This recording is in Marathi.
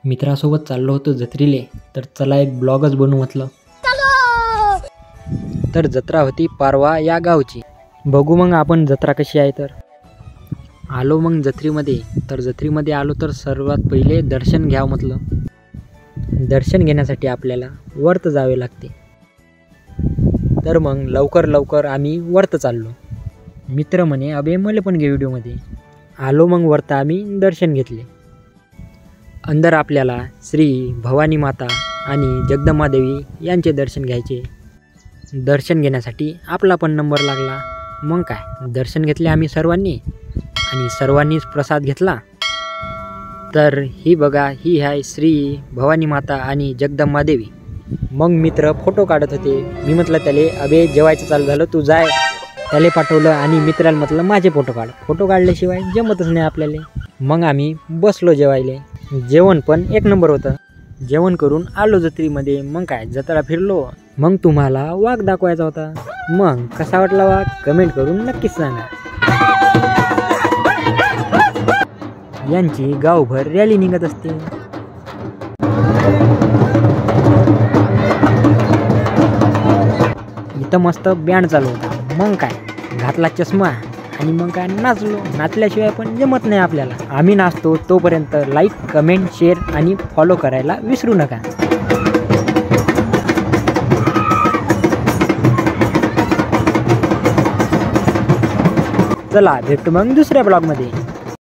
मित्रासोबत चाललो होतो जत्रेले, तर चला एक ब्लॉगच बनवू म्हटलं. तर जत्रा होती पारवा या गावची. बघू मग आपण जत्रा कशी आहे. तर आलो मग जत्रेमध्ये. तर जत्रेमध्ये आलो तर सर्वात पहिले दर्शन घ्यावं म्हटलं. दर्शन घेण्यासाठी आपल्याला वरत जावे लागते. तर मग लवकर आम्ही वरत चाललो. मित्र म्हणे अबे मला पण घे व्हिडिओमध्ये. आलो मग वरत आम्ही दर्शन घेतले. अंदर आपल्याला श्री भवानी माता आणि जगदंबादेवी यांचे दर्शन घ्यायचे. दर्शन घेण्यासाठी आपला पण नंबर लागला. मग काय दर्शन घेतले आम्ही सर्वांनी आणि सर्वांनीच प्रसाद घेतला. तर ही बघा, ही आहे श्री भवानी माता आणि जगदंबादेवी. मग मित्र फोटो काढत होते. मी म्हटलं त्याले अबे जेवायचं चालू झालं तू जाय. त्याला पाठवलं आणि मित्राला म्हटलं माझे फोटो काढ. फोटो काढल्याशिवाय जमतच नाही आपल्याला. मग आम्ही बसलो जेवायले. जेवण पण एक नंबर होतं. जेवण करून आलो जत्रेमध्ये. मग काय जत्रा फिरलो. मग तुम्हाला वाघ दाखवायचा होता. मग कसा वाटला वाघ कमेंट करून नक्कीच सांगा. यांची गावभर रॅली निघत असते. इथं मस्त बँड चालू होता. मग काय घातला चष्मा आणि मग काय नाचलो. नाचल्याशिवाय पण जमत नाही आपल्याला. आम्ही नाचतो तोपर्यंत लाईक कमेंट शेअर आणि फॉलो करायला विसरू नका. चला भेटू मग दुसऱ्या ब्लॉगमध्ये.